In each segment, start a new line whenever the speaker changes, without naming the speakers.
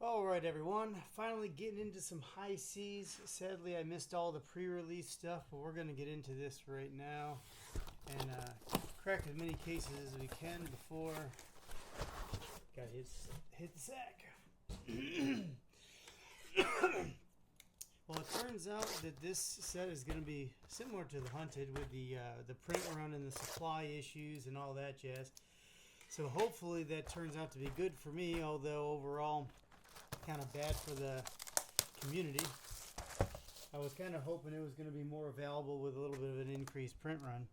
Alright everyone, finally getting into some high seas. Sadly I missed all the pre-release stuff, but we're going to get into this right now and crack as many cases as we can before gotta hit the sack. Well, it turns out that this set is going to be similar to the Hunted with the print run and the supply issues and all that jazz. So hopefully that turns out to be good for me, although overall kind of bad for the community. I was kind of hoping it was going to be more available with a little bit of an increased print run.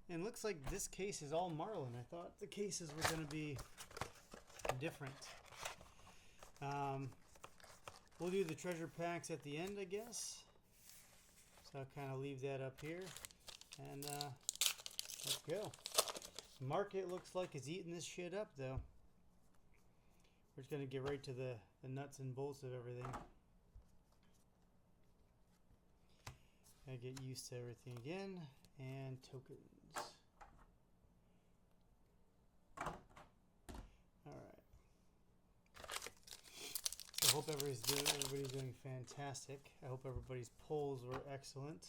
And it looks like this case is all Marlin. I thought the cases were going to be different. We'll do the treasure packs at the end, I guess. So I'll kind of leave that up here. And let's go. Market looks like it's eating this shit up, though. We're just going to get right to the nuts and bolts of everything. I get used to everything again. And tokens. Alright. I hope everybody's doing fantastic. I hope everybody's polls were excellent.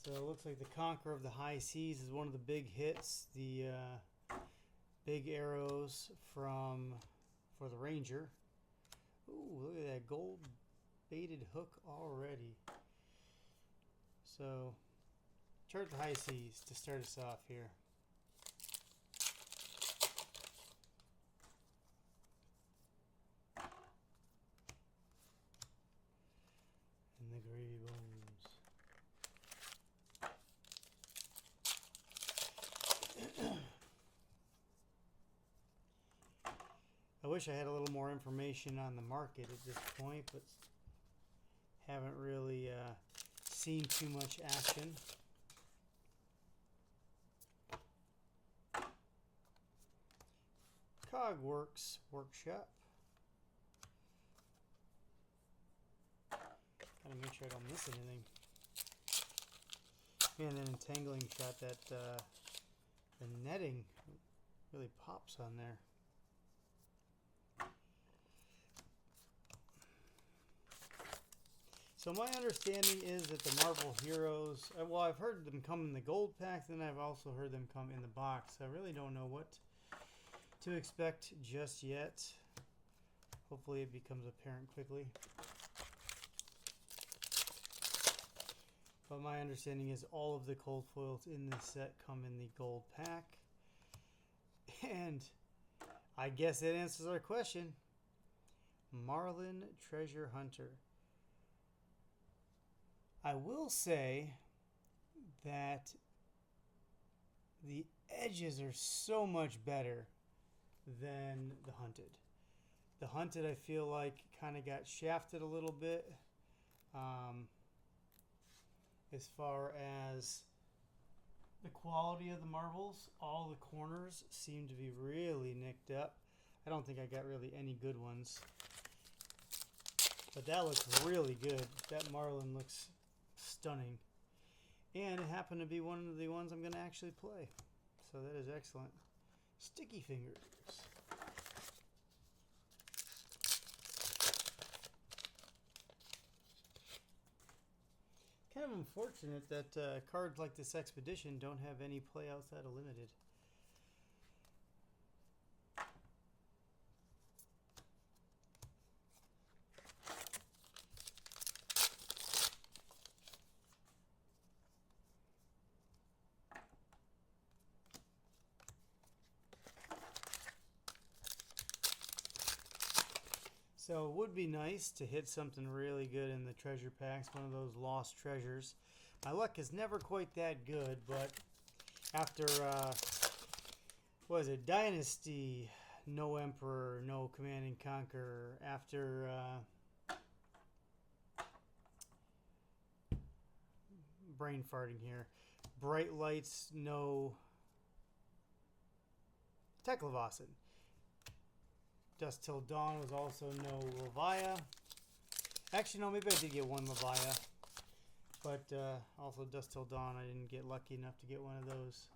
So it looks like the Conqueror of the High Seas is one of the big hits. The big arrows for the Ranger. Ooh, look at that gold baited hook already. So chart the High Seas to start us off here. And the gravy bones. I wish I had a little more information on the market at this point, but haven't really seen too much action. Cogworks Workshop. Gotta make sure I don't miss anything. And then Entangling Shot, that the netting really pops on there. So my understanding is that the Marvel Heroes, well, I've heard them come in the gold packs, and I've also heard them come in the box. I really don't know what to expect just yet. Hopefully it becomes apparent quickly. But my understanding is all of the cold foils in this set come in the gold pack. And I guess that answers our question. Marlin Treasure Hunter. I will say that the edges are so much better than the Hunted. The Hunted, I feel like, kind of got shafted a little bit as far as the quality of the marbles. All the corners seem to be really nicked up. I don't think I got really any good ones. But that looks really good. That Marlin looks stunning. And it happened to be one of the ones I'm going to actually play. So that is excellent. Sticky Fingers. Kind of unfortunate that cards like this Expedition don't have any play outside of Limited. So it would be nice to hit something really good in the treasure packs, one of those lost treasures. My luck is never quite that good, but after, what is it, Dynasty, no Emperor, no Command and Conquer, after brain farting here, Bright Lights, no Teklevossen. Dusk Till Dawn was also no Levia. Actually, no, maybe I did get one Levia. But also Dusk Till Dawn, I didn't get lucky enough to get one of those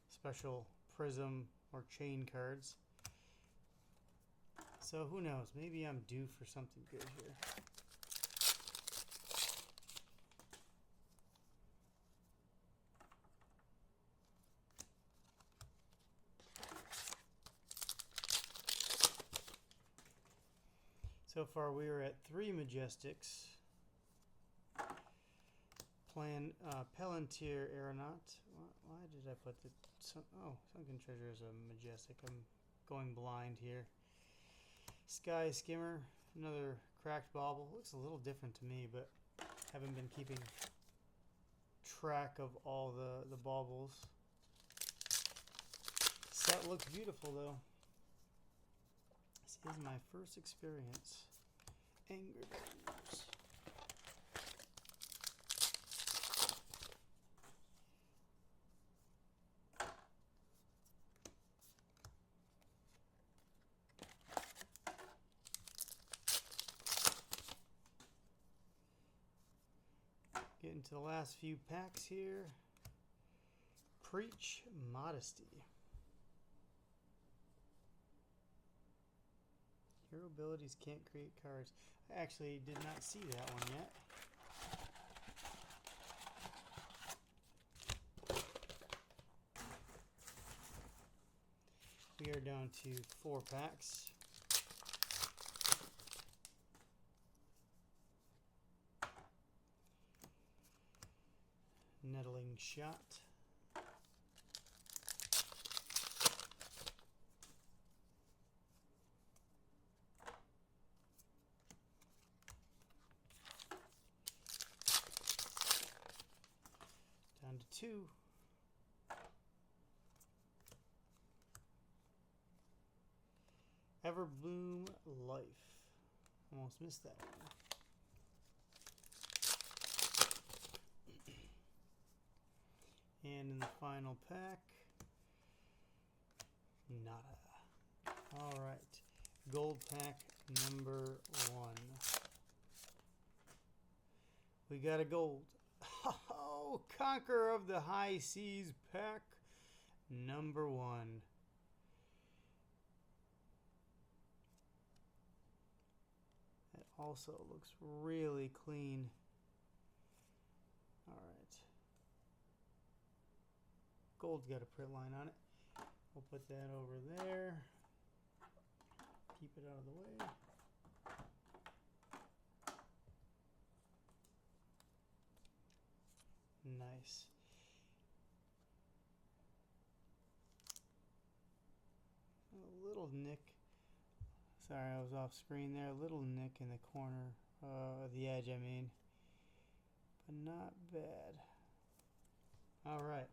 special prism or chain cards. So who knows? Maybe I'm due for something good here. So far we are at 3 Majestics. Palantir Aeronaut. Why did I put the... Sunken Treasure is a Majestic. I'm going blind here. Sky Skimmer. Another cracked bauble. Looks a little different to me, but haven't been keeping track of all the baubles. Set looks beautiful though. This is my first experience. Angry Birds. Getting to the last few packs here. Preach Modesty. Hero abilities can't create cards. I actually did not see that one yet. We are down to 4 packs. Nettling Shot. Down to 2. Everbloom Life. Almost missed that one. And in the final pack, nada. Alright. Gold pack number 1. We got a gold. Oh, Conqueror of the High Seas pack number 1. It also looks really clean. Alright. Gold's got a print line on it. We'll put that over there. Keep it out of the way. Nice. A little nick. Sorry, I was off screen there. A little nick in the corner, the edge, I mean. But not bad. All right.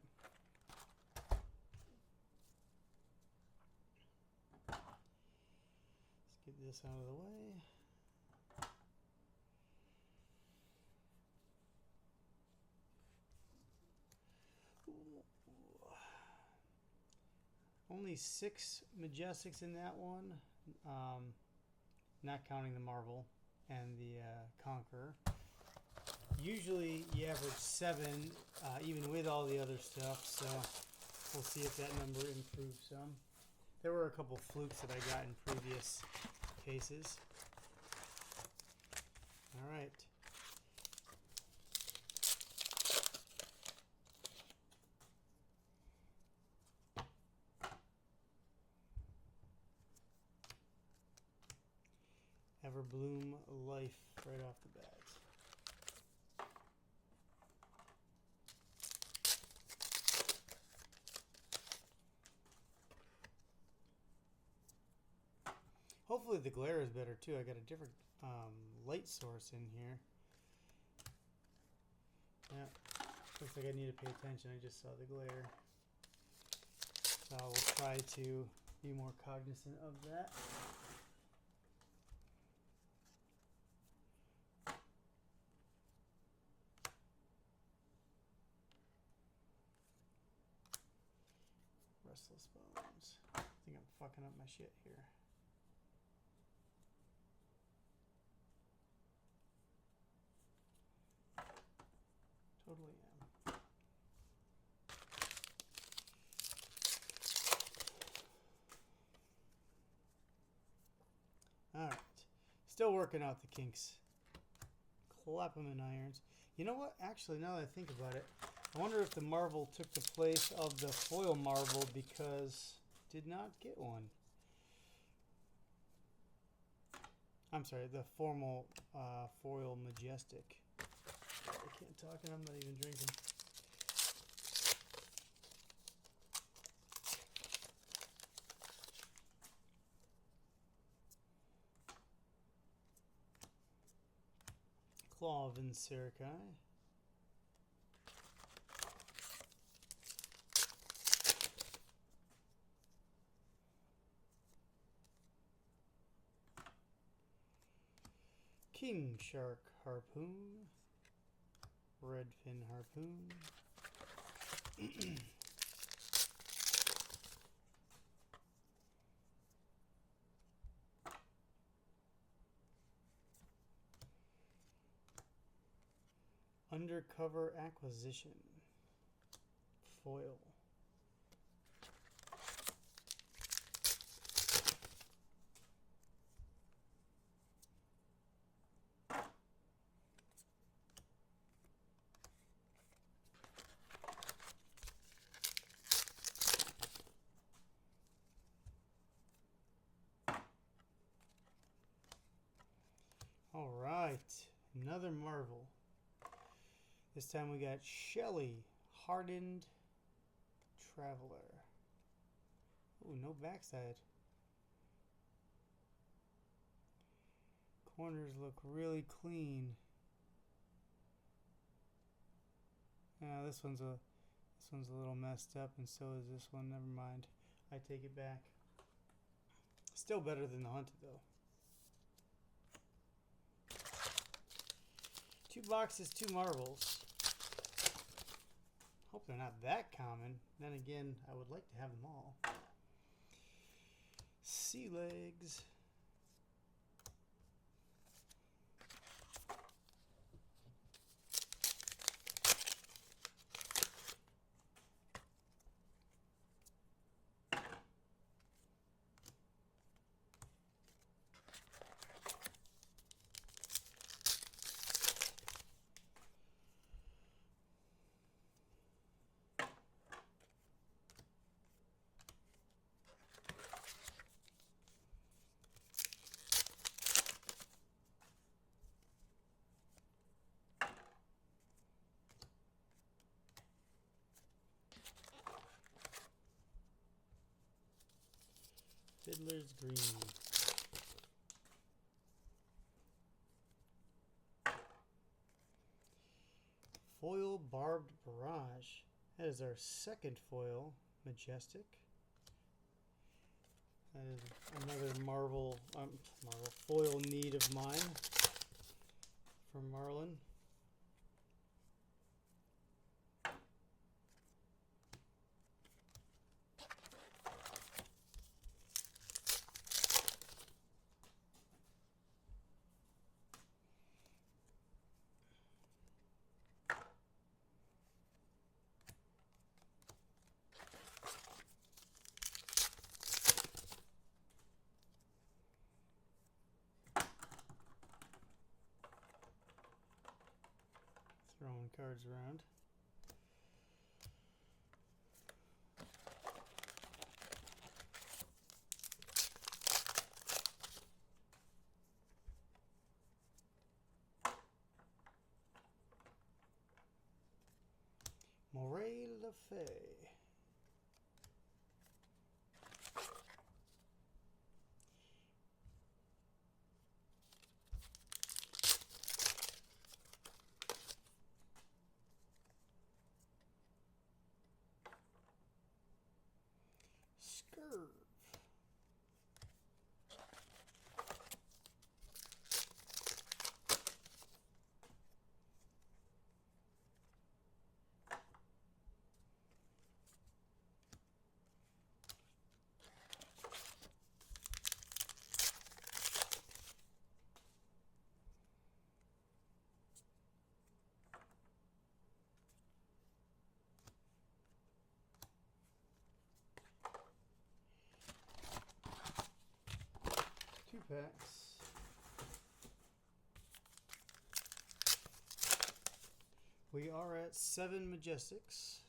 Let's get this out of the way. Only 6 Majestics in that one, not counting the Marvel and the Conqueror. Usually you average 7, even with all the other stuff, so we'll see if that number improves some. There were a couple flukes that I got in previous cases. All right. Everbloom Life right off the bat. Hopefully the glare is better too. I got a different light source in here. Yeah, looks like I need to pay attention. I just saw the glare. So I will try to be more cognizant of that. Restless Bones. I think I'm fucking up my shit here. working out the kinks. Clap them in irons. You know what? Actually, now that I think about it, I wonder if the marble took the place of the foil marble because did not get one. I'm sorry, the formal foil majestic. I can't talk and I'm not even drinking. Claw of Vincerikai. King Shark Harpoon. Redfin Harpoon. Undercover Acquisition. Foil. All right, another Marvel. This time we got Shelly, Hardened Traveler. Ooh, no backside. Corners look really clean. This one's a little messed up, and so is this one. Never mind. I take it back. Still better than the Hunted, though. 2 boxes, 2 marbles. Hope they're not that common. Then again, I would like to have them all. Sea Legs. Fiddler's Green. Foil Barbed Barrage. That is our second foil. Majestic. That is another Marvel foil need of mine from Marlin. Throwing cards around. Moray Le Fay. Scurv. Two packs. We are at 7 Majestics.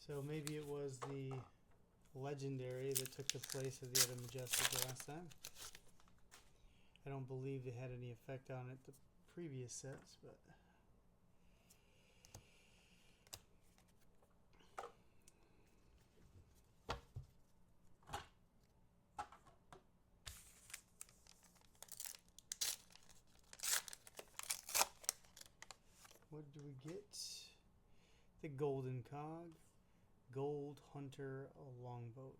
So maybe it was the Legendary that took the place of the other Majestic last time. I don't believe they had any effect on it the previous sets, but... What do we get? The Golden Cog, Gold Hunter Longboat.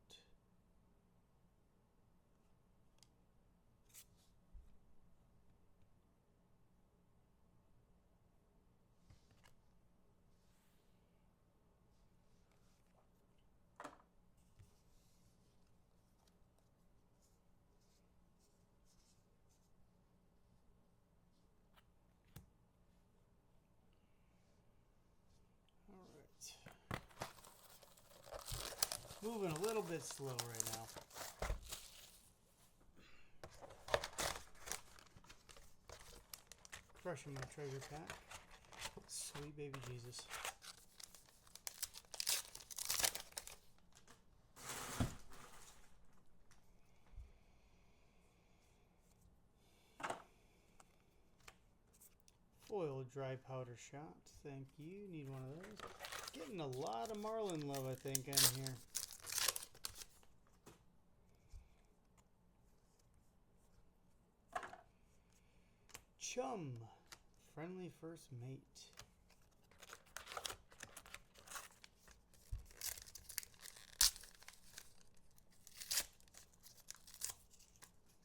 Moving a little bit slow right now. Crushing my treasure pack. Sweet baby Jesus. Foil dry powder shot. Thank you. Need one of those. Getting a lot of Marlin love, I think, in here. Chum, friendly first mate.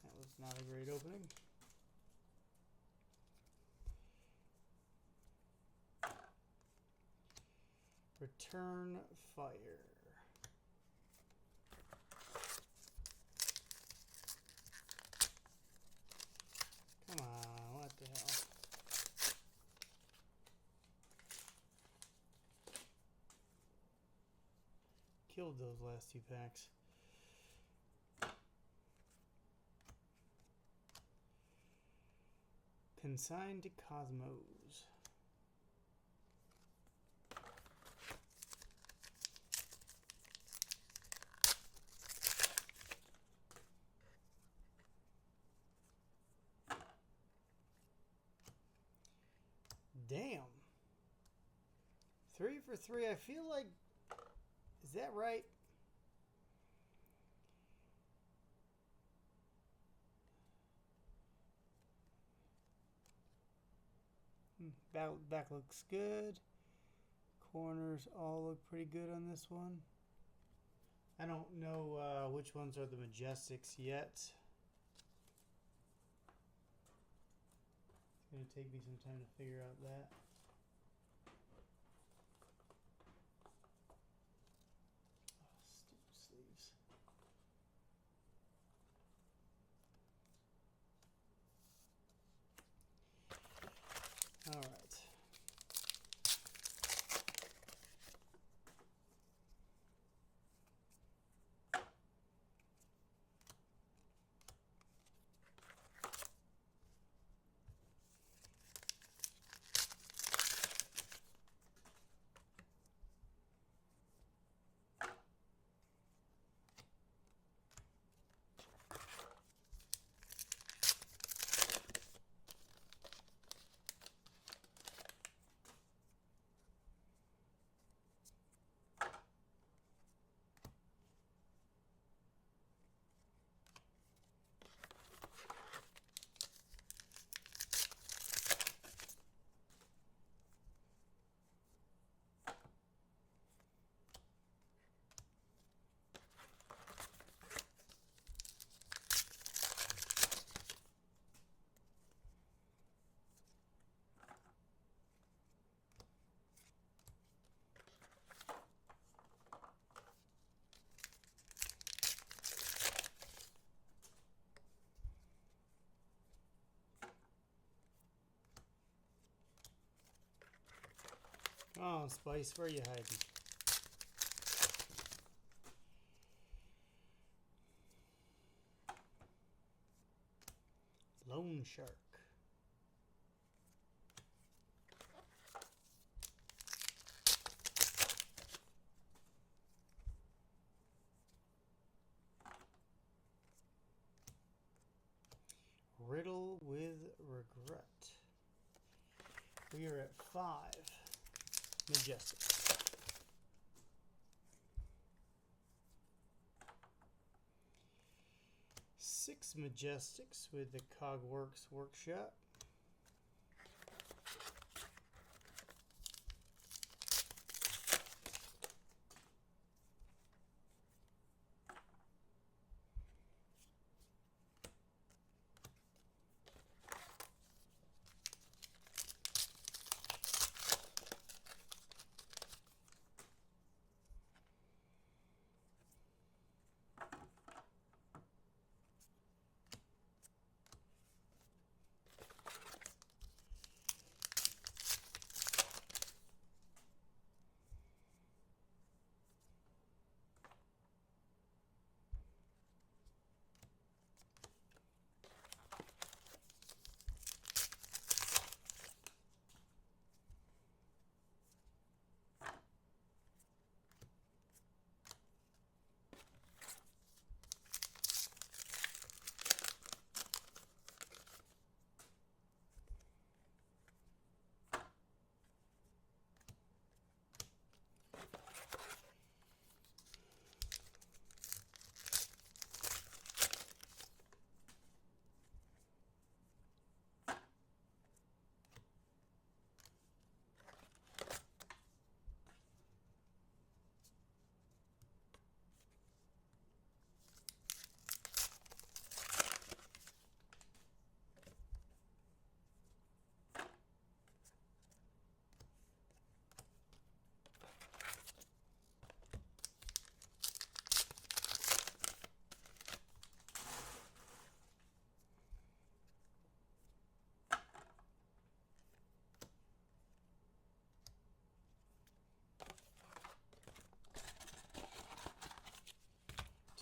That was not a great opening. Return Fire. Come on, what the hell? Killed those last two packs. Consigned to Cosmos. Damn. 3 for 3. I feel like... Is that right? Back looks good. Corners all look pretty good on this one. I don't know which ones are the Majestics yet. It's going to take me some time to figure out that. Oh, stupid sleeves. All right. Oh, Spice, where are you hiding? Loan Shark. Riddle with Regret. We are at 5 Majestics. 6 Majestics with the Cogworks Workshop.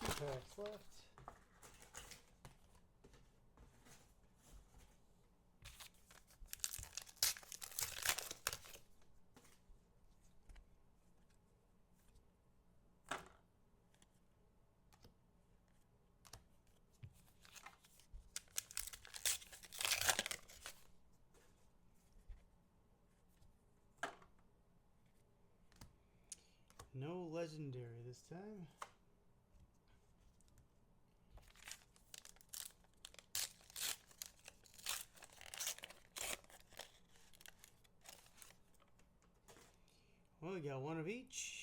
2 packs left. No legendary this time. Well, we got one of each.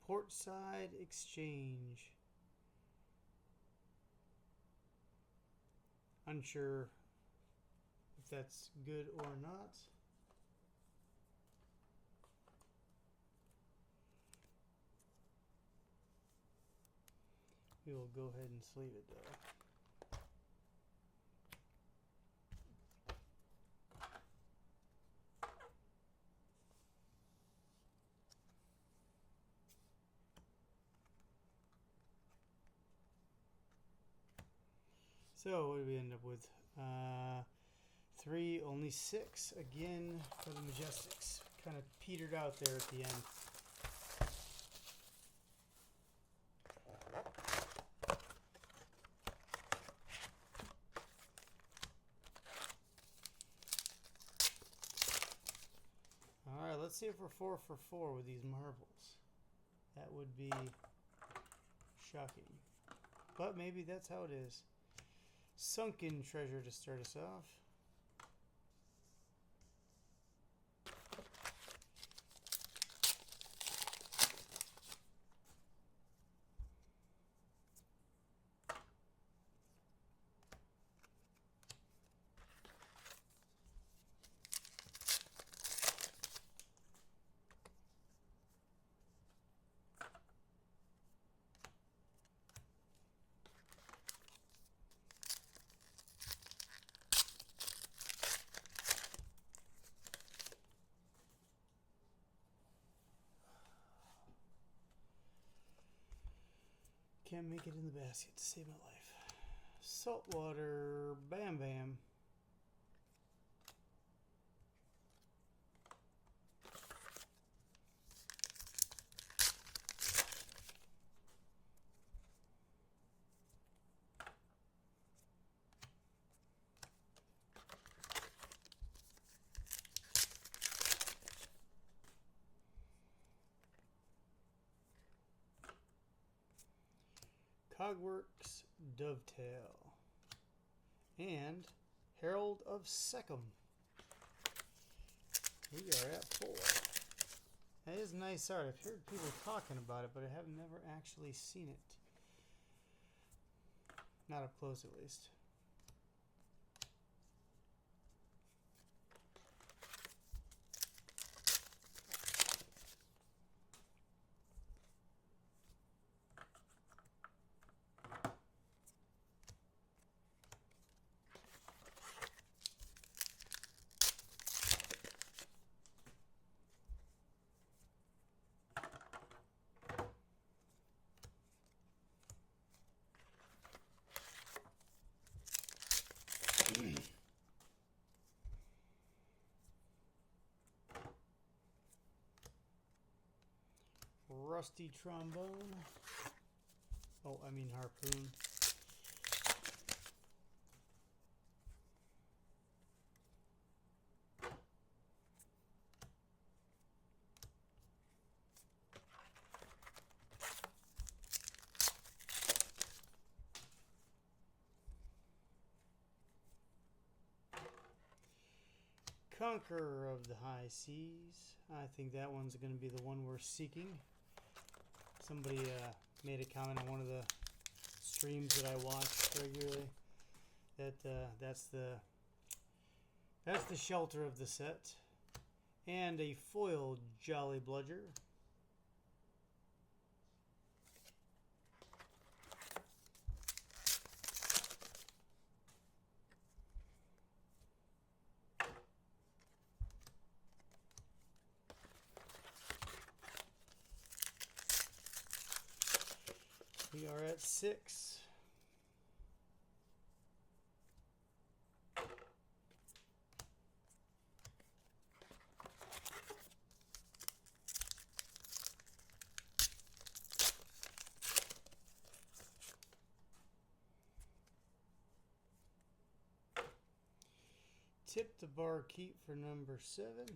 Portside Exchange. Unsure if that's good or not. We will go ahead and sleeve it though. So what do we end up with? 3, only 6 again for the Majestics. Kind of petered out there at the end. Alright, let's see if we're 4 for 4 with these marbles. That would be shocking. But maybe that's how it is. Sunken Treasure to start us off. Can't make it in the basket to save my life. Saltwater Bam Bam. Cogworks Dovetail, and Herald of Seckham. We are at 4. That is nice art. I've heard people talking about it, but I have never actually seen it. Not up close, at least. Rusty Trombone. Oh, I mean Harpoon. Conqueror of the High Seas. I think that one's going to be the one we're seeking. Somebody made a comment on one of the streams that I watch regularly that that's the shelter of the set, and a foil Jolly Bludger. We are at 6. Tip the barkeep for number 7.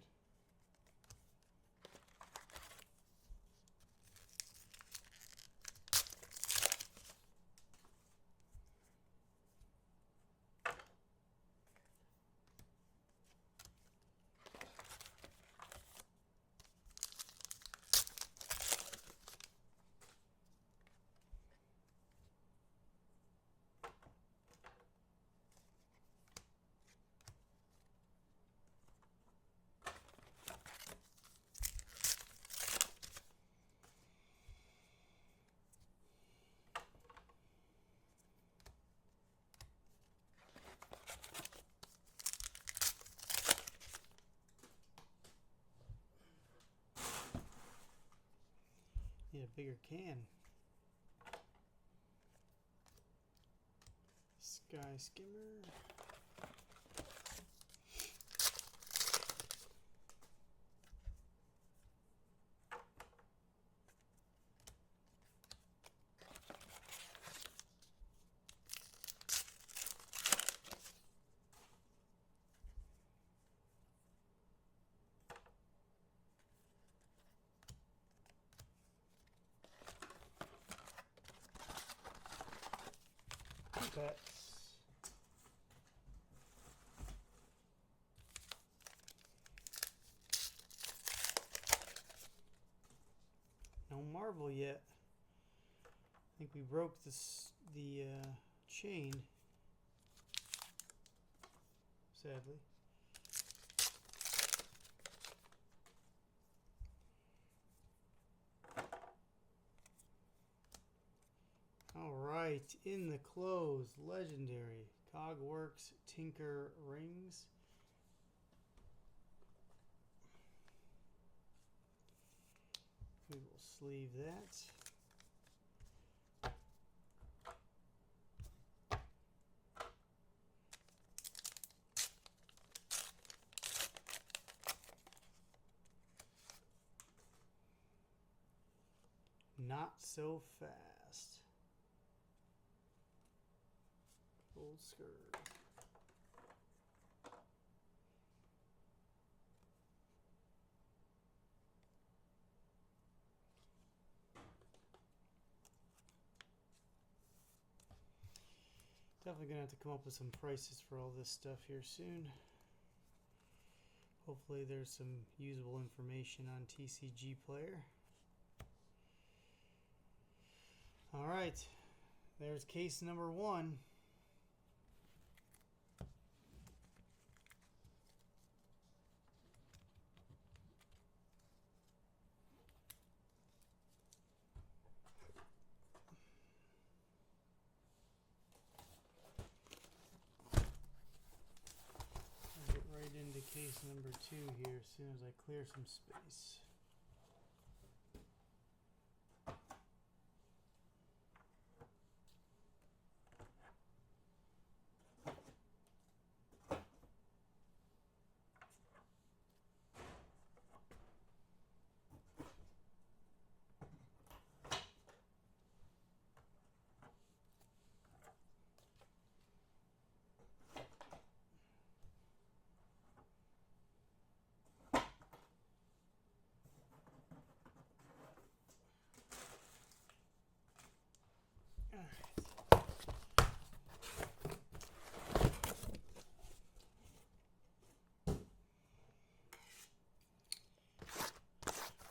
Need a bigger can. Sky Skimmer. Pets. No Marvel yet. I think we broke the chain, sadly. Alright, in the close, legendary Cogworks Tinker Rings. We will sleeve that. Not so fast. Old skirt. Definitely gonna have to come up with some prices for all this stuff here soon. Hopefully there's some usable information on TCG Player. All right, there's case number 1. I'll get right into case number 2 here as soon as I clear some space.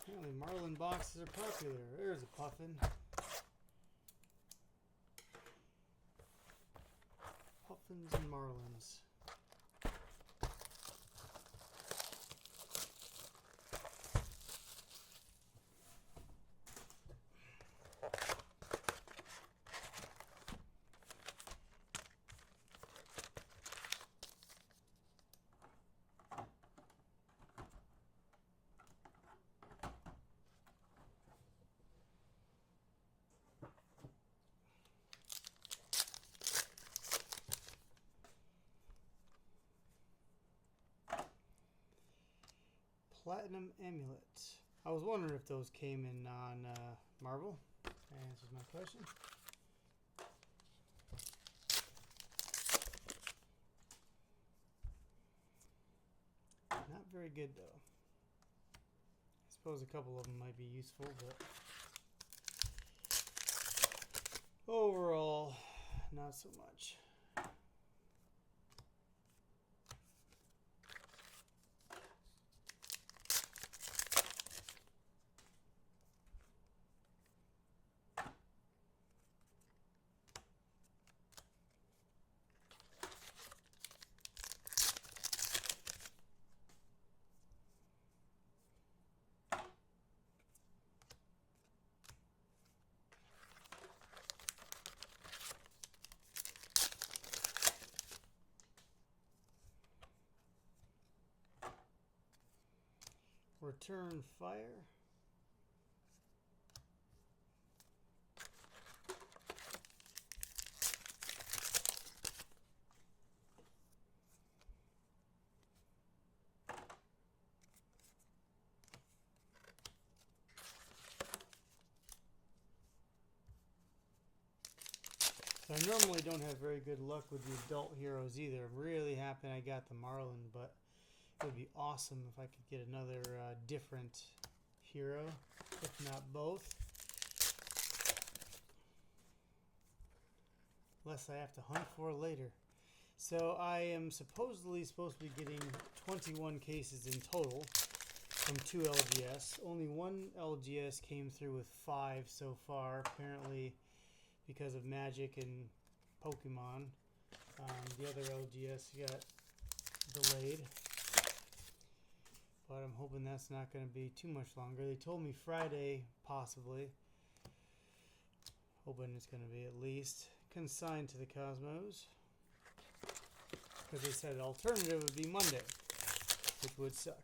Apparently Marlin boxes are popular. There's a Puffin. Puffins and Marlins. Platinum Amulet. I was wondering if those came in on Marvel. That answers my question. Not very good though. I suppose a couple of them might be useful, but overall, not so much. Return Fire. So I normally don't have very good luck with the adult heroes either. I'm really happy I got the Marlin, but it would be awesome if I could get another different hero, if not both. Less I have to hunt for later. So I am supposedly supposed to be getting 21 cases in total from 2 LGS. Only one LGS came through with 5 so far, apparently because of Magic and Pokemon. The other LGS got delayed, but I'm hoping that's not going to be too much longer. They told me Friday, possibly. Hoping it's going to be at least consigned to the Cosmos, because they said the alternative would be Monday, which would suck.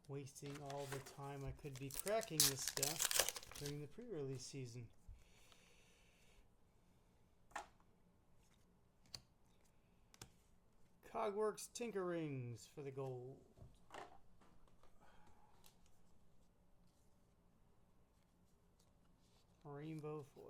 Wasting all the time I could be cracking this stuff during the pre-release season. Cogworks Tinkerings for the gold. rainbow foil.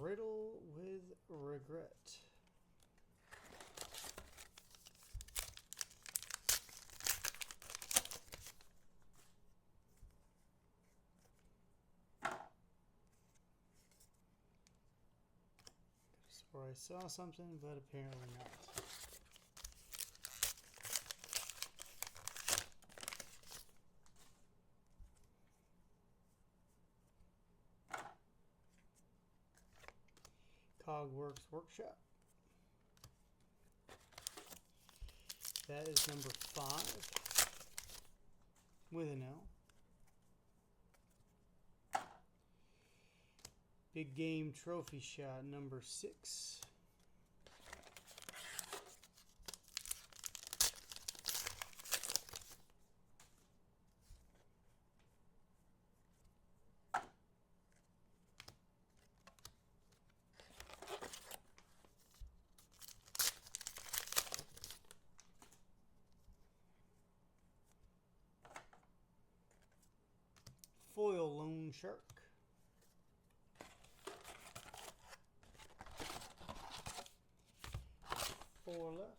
Riddle with regret. Swore I saw something, but apparently not. Cogworks Workshop. That is number 5 with an L. Big Game Trophy Shot number 6. Foil Loan Shark. 4 left.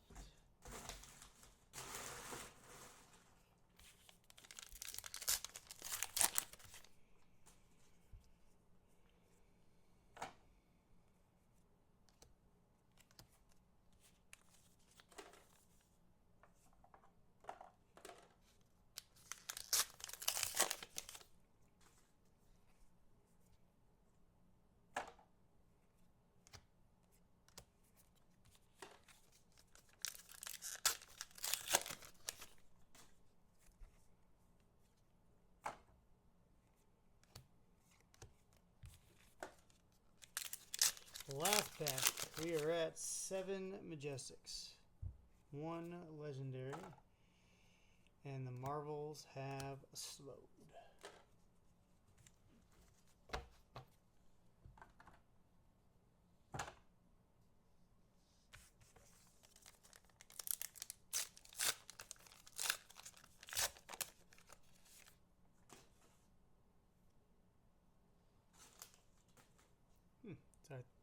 Last pack, we are at 7 Majestics, 1 Legendary, and the marbles have slowed.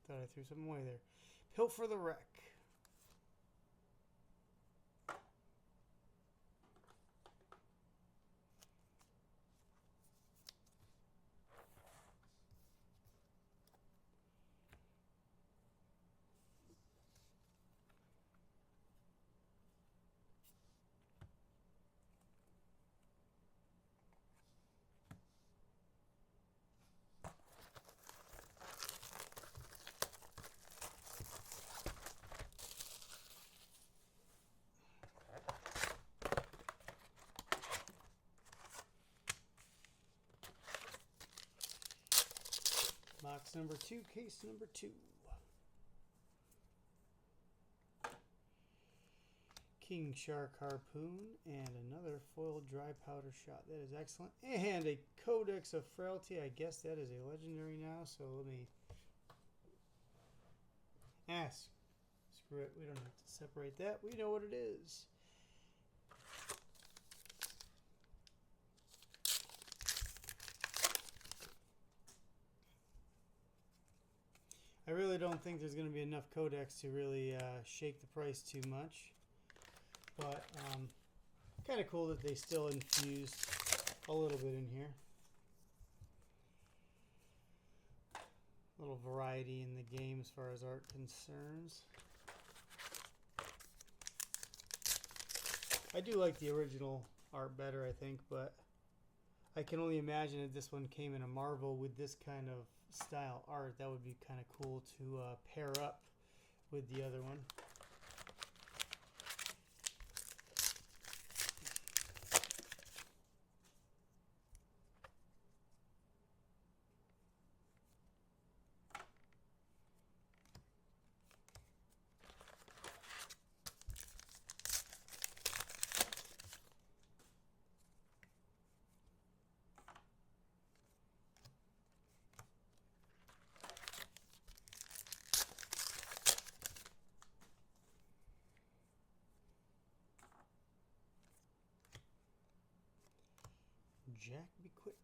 Thought I threw something away there. Pilfer the Wreck. Box number 2, case number 2. King Shark Harpoon and another foil dry powder shot. That is excellent. And a Codex of Frailty. I guess that is a legendary now, so let me ask. Screw it. We don't have to separate that. We know what it is. I really don't think there's going to be enough Codex to really shake the price too much. But kind of cool that they still infused a little bit in here. A little variety in the game as far as art concerns. I do like the original art better, I think, but I can only imagine if this one came in a Marvel with this kind of style art, that would be kind of cool to pair up with the other one. Jack be quick.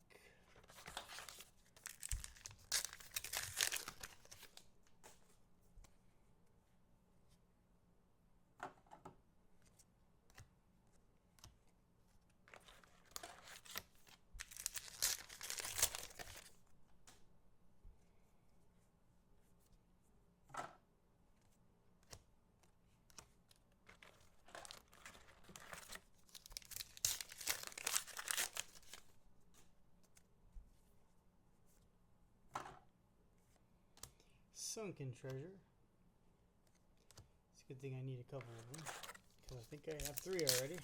Sunken treasure. It's a good thing I need a couple of them, because I think I have 3 already.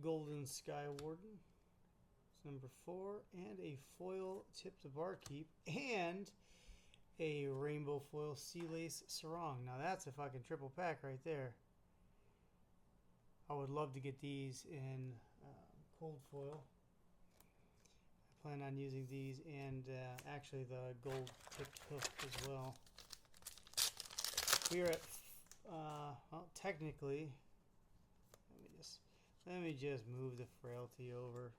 Golden Sky Warden. It's number 4, and a foil tipped barkeep, and a rainbow foil sea lace sarong. Now that's a fucking triple pack right there. I would love to get these in cold foil. I plan on using these and actually the gold tipped hook as well. We are at well, technically, let me just move the frailty over.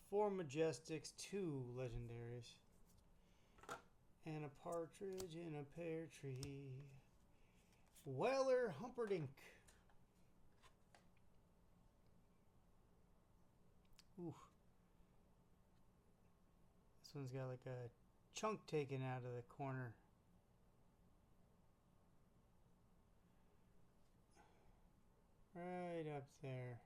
4 Majestics, 2 Legendaries, and a partridge in a pear tree. Weller Humperdinck. Ooh. This one's got like a chunk taken out of the corner. Right up there.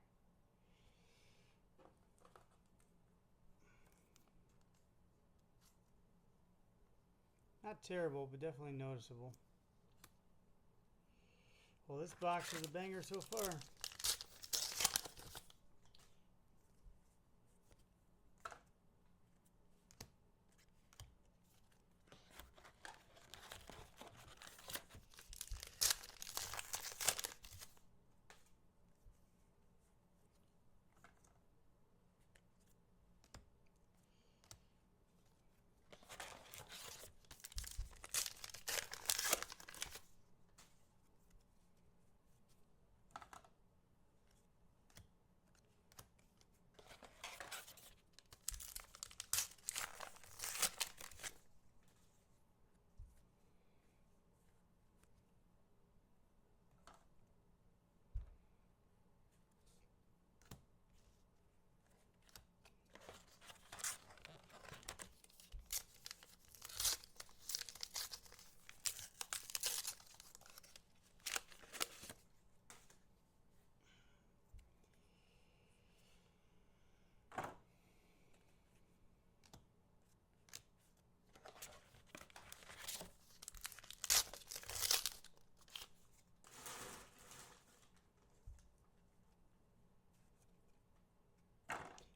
Not terrible, but definitely noticeable. Well, this box is a banger so far.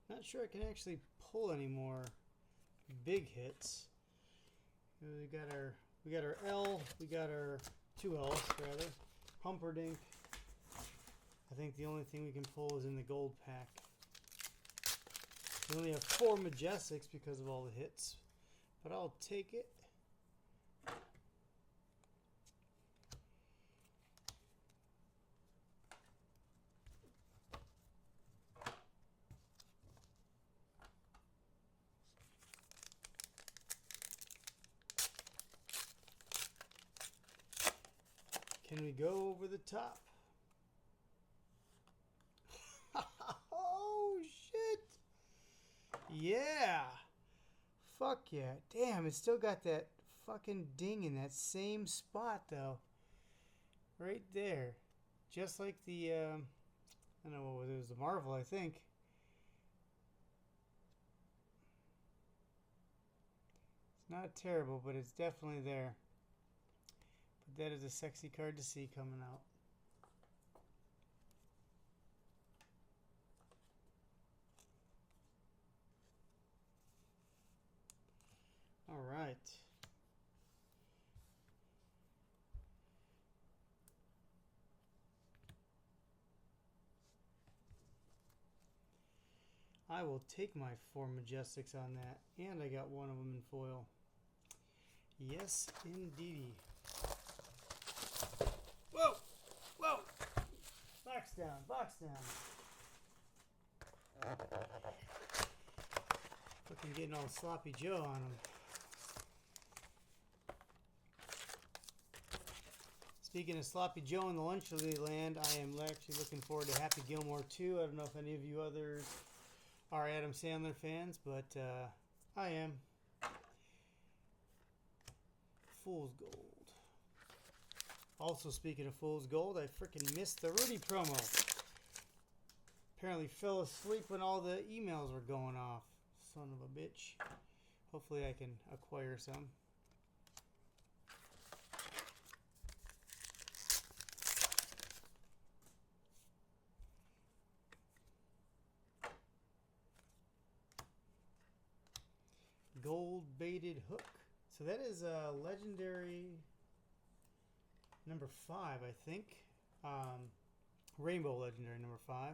Not sure I can actually pull any more big hits. We got our L, we got our 2 L's rather. Humperdinck. I think the only thing we can pull is in the gold pack. We only have 4 Majestics because of all the hits, but I'll take it. Can we go over the top? Oh, shit. Yeah. Fuck yeah. Damn, it's still got that fucking ding in that same spot, though. Right there. Just like the, I don't know what it was, the Marvel, I think. It's not terrible, but it's definitely there. But that is a sexy card to see coming out. All right. I will take my 4 Majestics on that. And I got one of them in foil. Yes, indeedy. Whoa! Whoa! Box down, box down. Fucking getting all sloppy Joe on him. Speaking of sloppy Joe in the Lunch Lady land, I am actually looking forward to Happy Gilmore 2. I don't know if any of you others are Adam Sandler fans, but I am. Fool's Gold. Also, speaking of Fool's Gold, I freaking missed the Rudy promo. Apparently fell asleep when all the emails were going off. Son of a bitch. Hopefully I can acquire some. Gold Baited Hook. So that is a legendary number 5, I think. Rainbow Legendary number 5.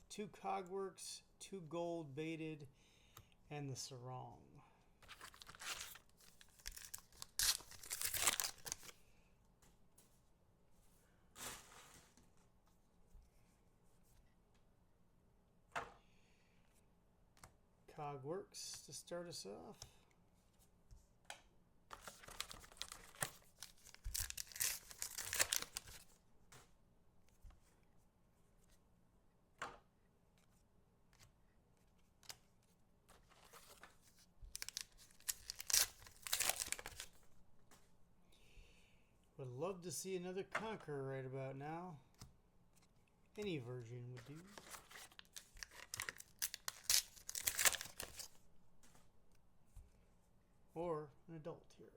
2 Cogworks, 2 Gold Baited, and the Sarong. Cogworks to start us off. Would love to see another Conqueror right about now. Any version would do. Or an adult hero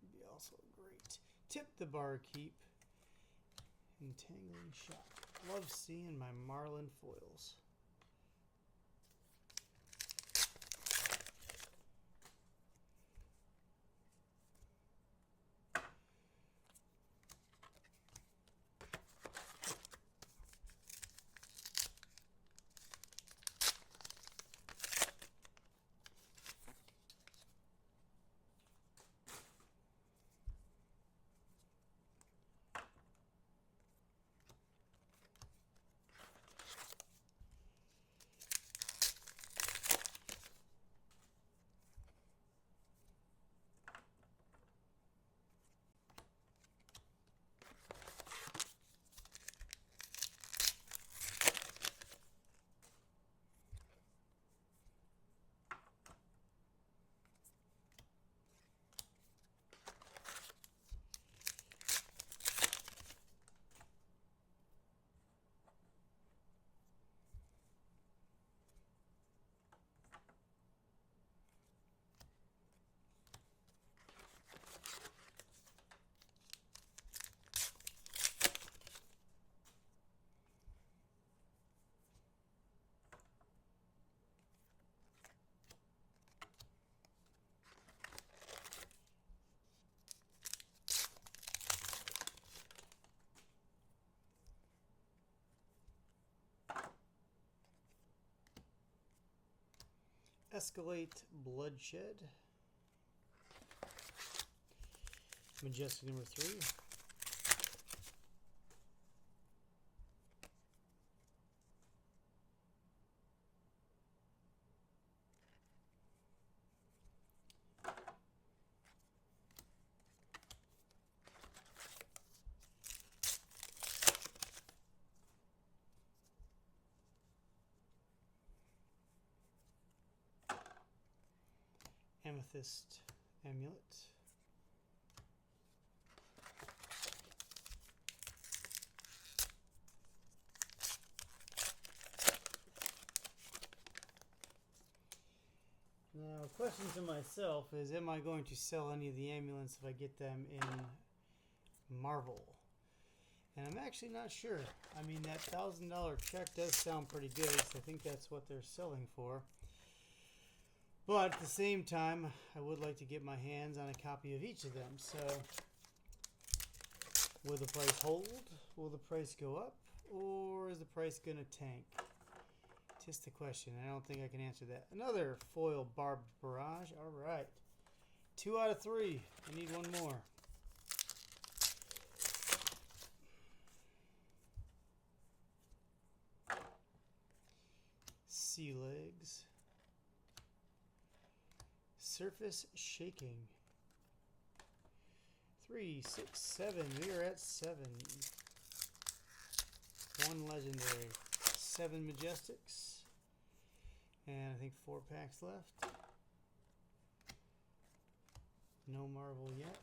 would be also great. Tip the Barkeep. Entangling Shock. Love seeing my Marlin foils. Escalate Bloodshed. Majestic number 3. amethyst amulet. Now, a question to myself is, am I going to sell any of the amulets if I get them in Marvel? And I'm actually not sure. I mean, that $1,000 check does sound pretty good, so I think that's what they're selling for. But at the same time, I would like to get my hands on a copy of each of them. So, will the price hold? Will the price go up? Or is the price going to tank? Just the question. I don't think I can answer that. Another foil barb barrage. All right. 2 out of 3. I need one more. Sea legs. Surface shaking. 3, 6, 7. We are at 7. 1 legendary. 7 majestics. And I think 4 packs left. No Marvel yet.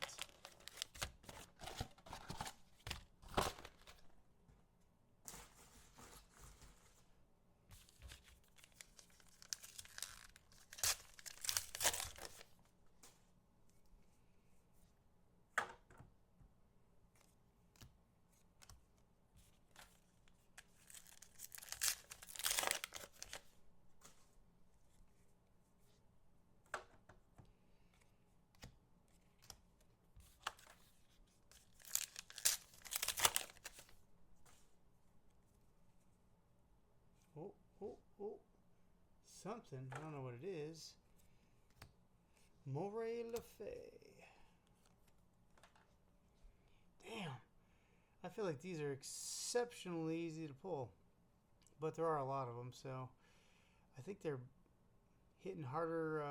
Oh. Something. I don't know what it is. Moray Le Fay. Damn. I feel like these are exceptionally easy to pull. But there are a lot of them, so I think they're hitting harder,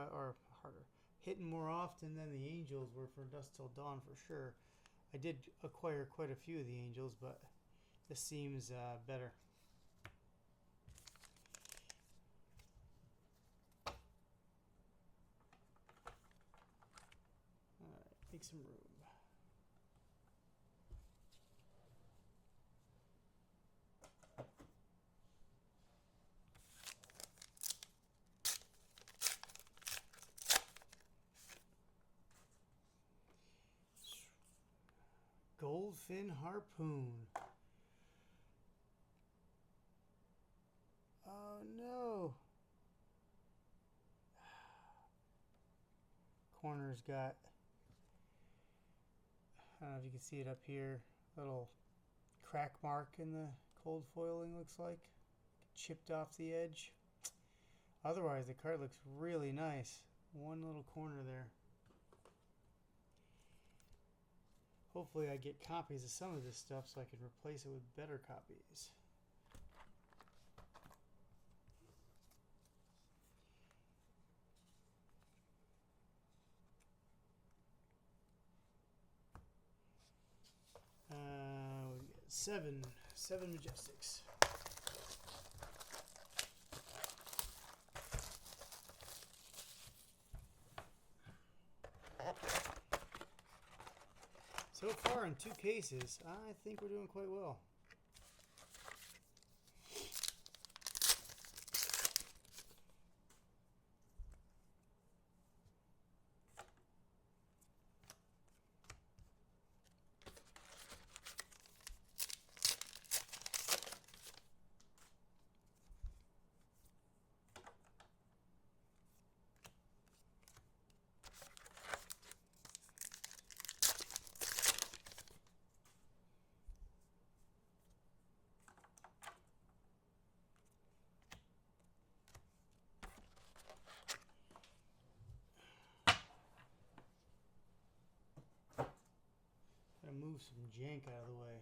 hitting more often than the Angels were for Dusk Till Dawn for sure. I did acquire quite a few of the Angels, but this seems better. Alright, make some room. Goldfin Harpoon. Oh no. Corner's got, I don't know if you can see it up here, little crack mark in the cold foiling, looks like. Chipped off the edge. Otherwise, the card looks really nice. One little corner there. Hopefully I get copies of some of this stuff so I can replace it with better copies. We get seven majestics. So far in 2 cases, I think we're doing quite well. Move some jank out of the way.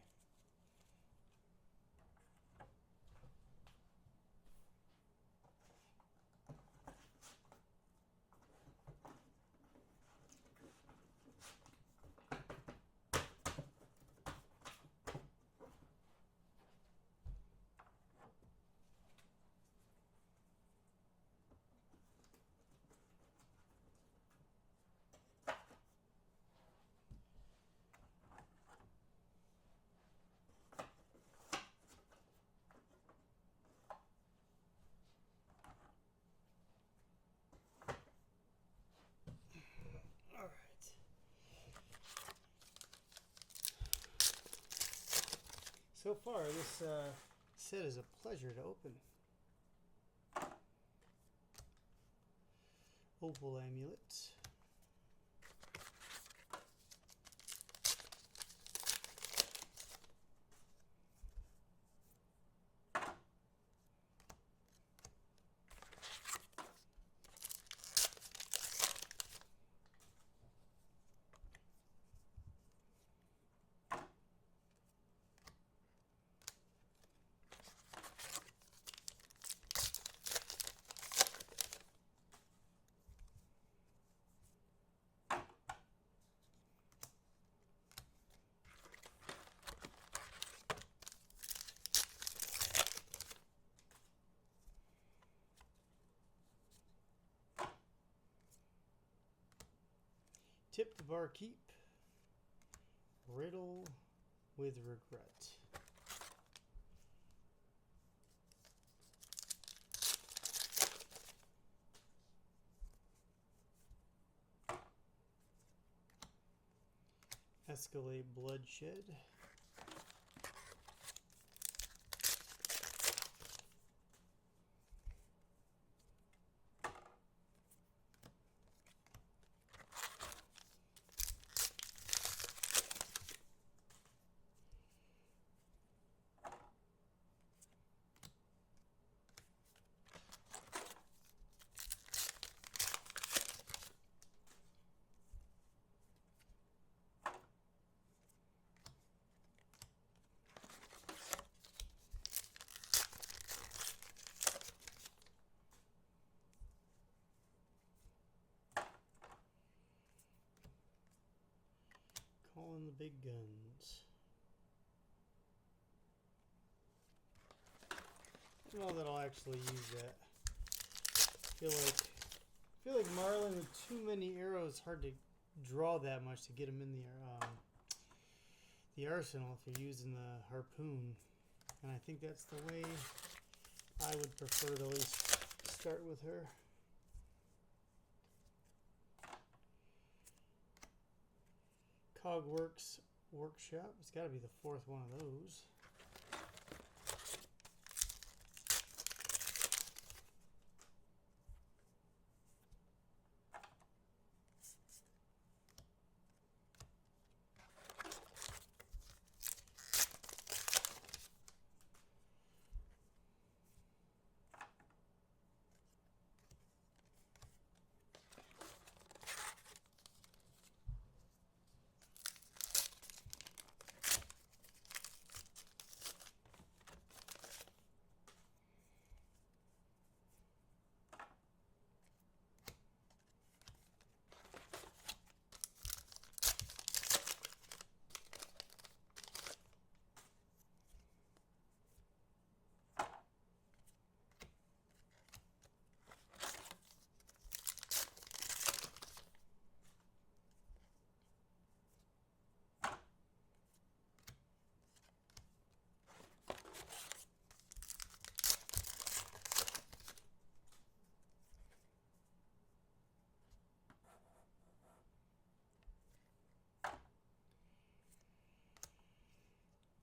far, this set is a pleasure to open. Opal amulet. Tip the barkeep. Riddle with regret. Escalate bloodshed. Calling the big guns. I don't know that I'll actually use that. I feel like Marlin with too many arrows, hard to draw that much to get them in the arsenal if you're using the harpoon. And I think that's the way I would prefer to at least start with her. Cogworks Workshop. It's got to be the fourth one of those.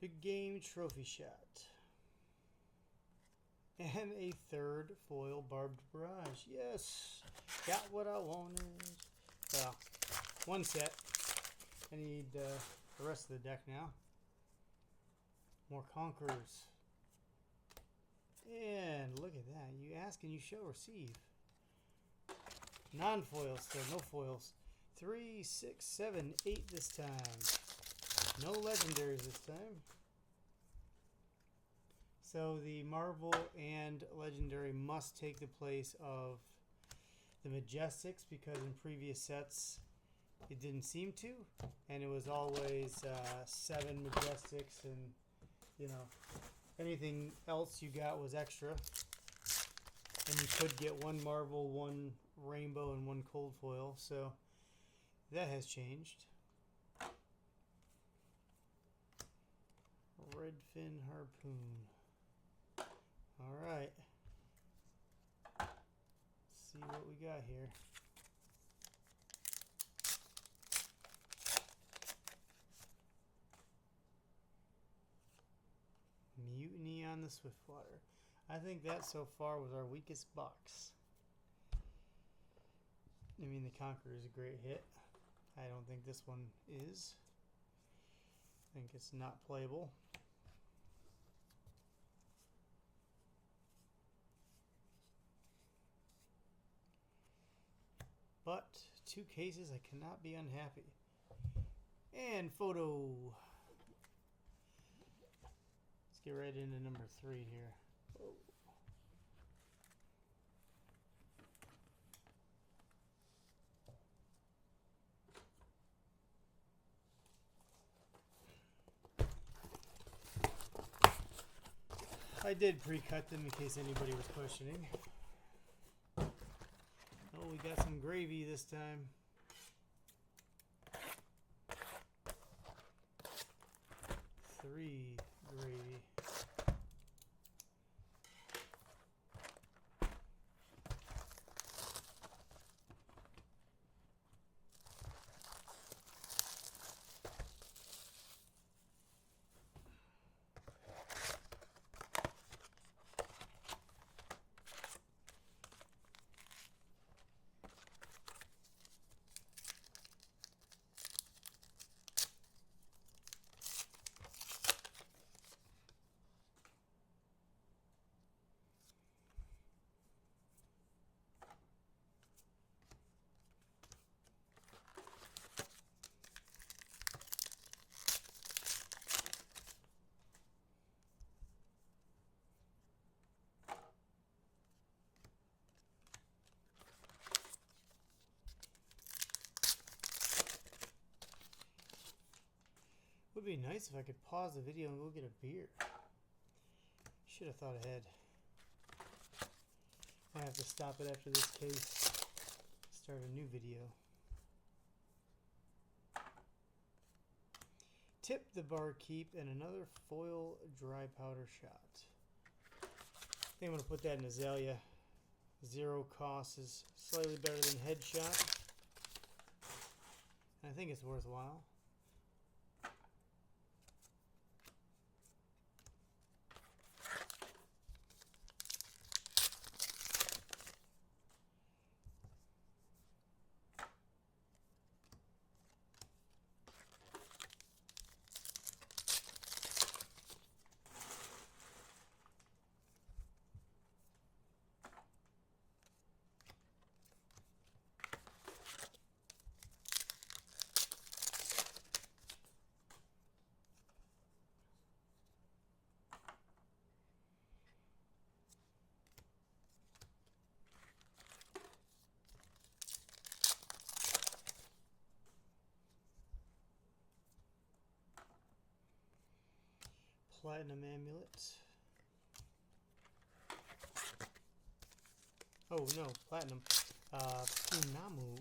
Big Game Trophy Shot. And a third foil Barbed Barrage. Yes! Got what I wanted. Well, one set. I need the rest of the deck now. More Conquerors. And look at that. You ask and you shall receive. Non-foils still. No foils. 3, 6, 7, 8 this time. No legendaries this time. So the Marvel and Legendary must take the place of the Majestics, because in previous sets it didn't seem to, and it was always 7 Majestics, and you know, anything else you got was extra. And you could get 1 Marvel, 1 Rainbow, and 1 Cold Foil, so that has changed. Redfin Harpoon. Alright. See what we got here. Swiftwater. I think that so far was our weakest box. I mean, the Conqueror is a great hit. I don't think this one is. I think it's not playable. But 2 cases, I cannot be unhappy. And photo. Let's get right into number 3 here. Whoa. I did pre-cut them in case anybody was questioning. Oh, we got some gravy this time. Three gravy. Would be nice if I could pause the video and go get a beer. Should have thought ahead. I have to stop it after this case. Start a new video. Tip the Barkeep and another foil dry powder shot. I think I'm going to put that in Azalea. 0 cost is slightly better than Headshot. And I think it's worthwhile. Platinum Amulet. Oh no, Platinum. Punamu.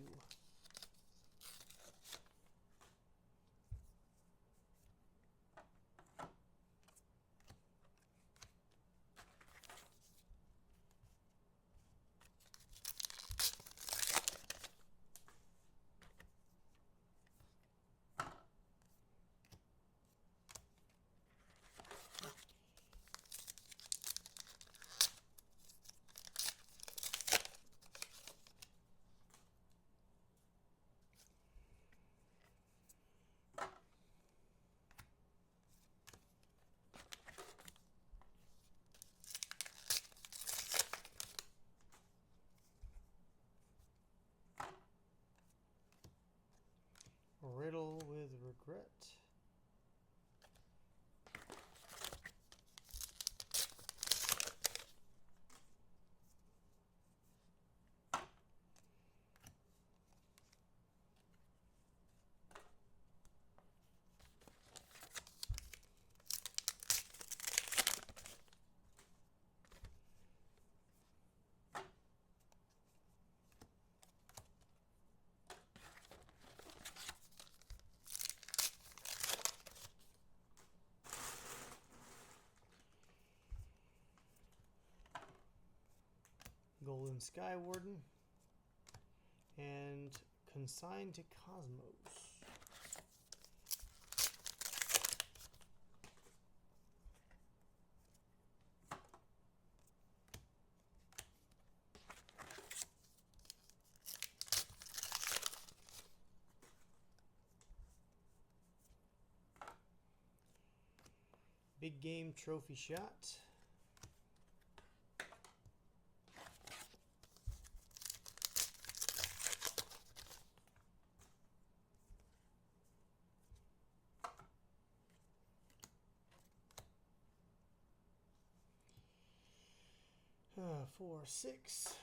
Riddle with Regret. Golden Sky Warden, and Consigned to Cosmos. Big Game Trophy Shot. Four, six.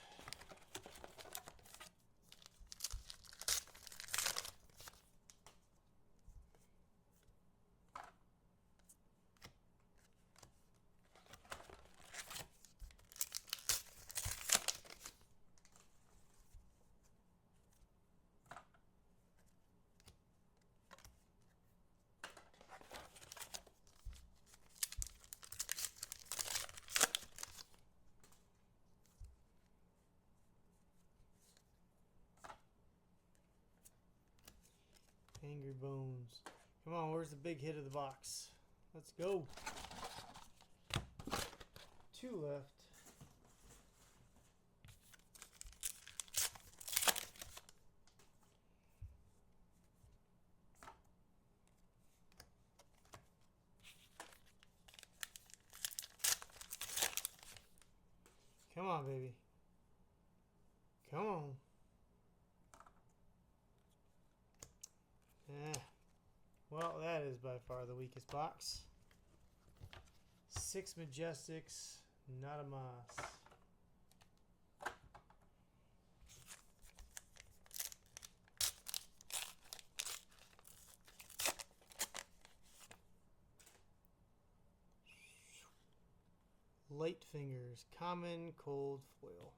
Angry Bones. Come on, where's the big hit of the box? Let's go. 2 left. Come on, baby. Come on. Yeah. Well, that is by far the weakest box. 6 Majestics, not a Moss. Light Fingers, common cold foil.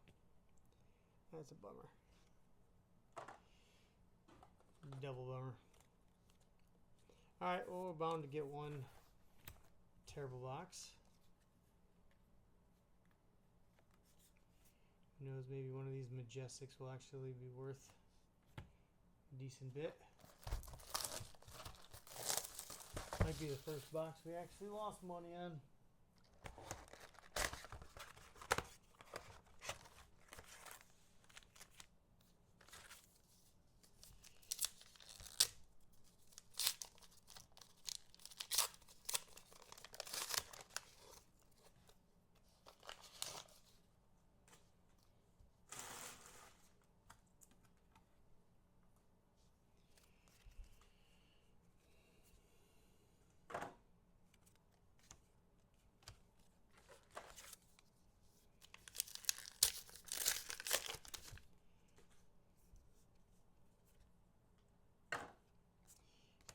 That's a bummer. Double bummer. Alright, well, we're bound to get one terrible box. Who knows, maybe one of these Majestics will actually be worth a decent bit. Might be the first box we actually lost money on.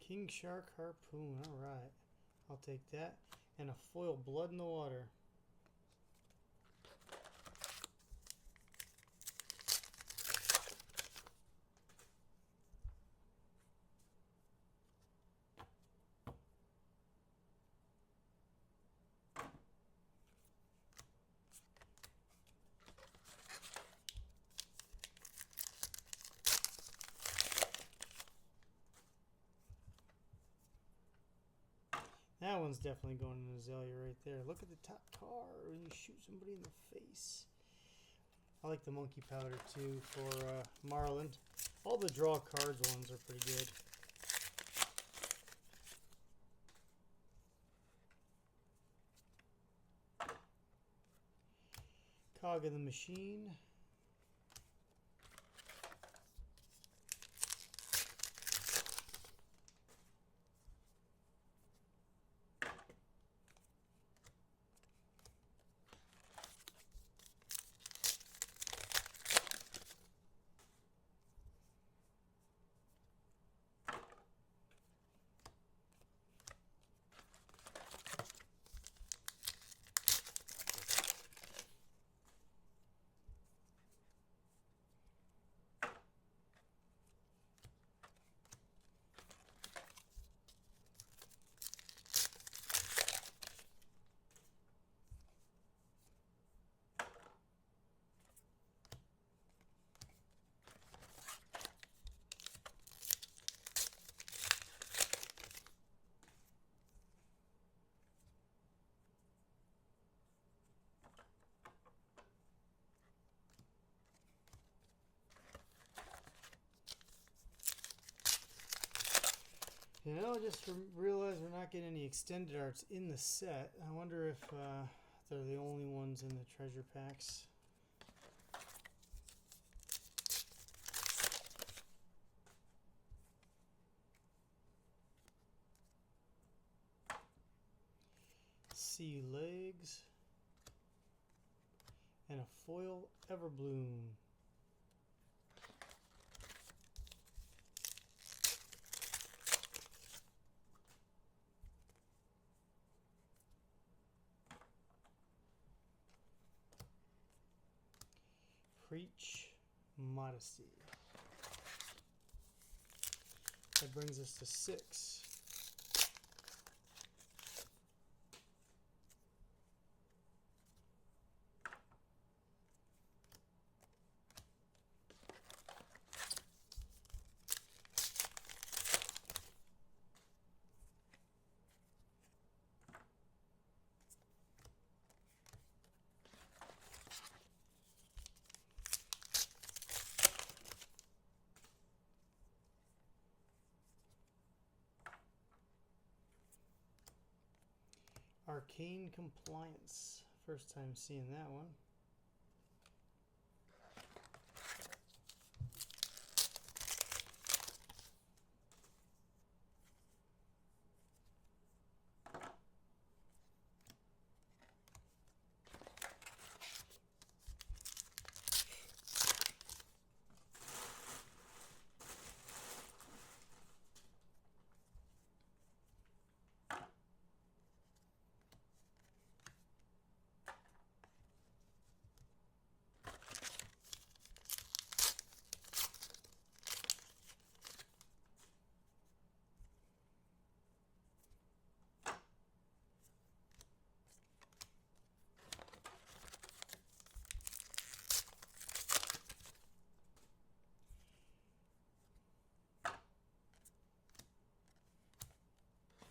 King Shark Harpoon. Alright. I'll take that. And a foil Blood in the Water. That one's definitely going in Azalea right there. Look at the top card when you shoot somebody in the face. I like the Monkey Powder too for Marlin. All the draw cards ones are pretty good. Cog of the Machine. You know, just realized we're not getting any extended arts in the set. I wonder if they're the only ones in the treasure packs. Sea legs and a foil Everbloom. Preach modesty. That brings us to 6. Arcane Compliance. First time seeing that one.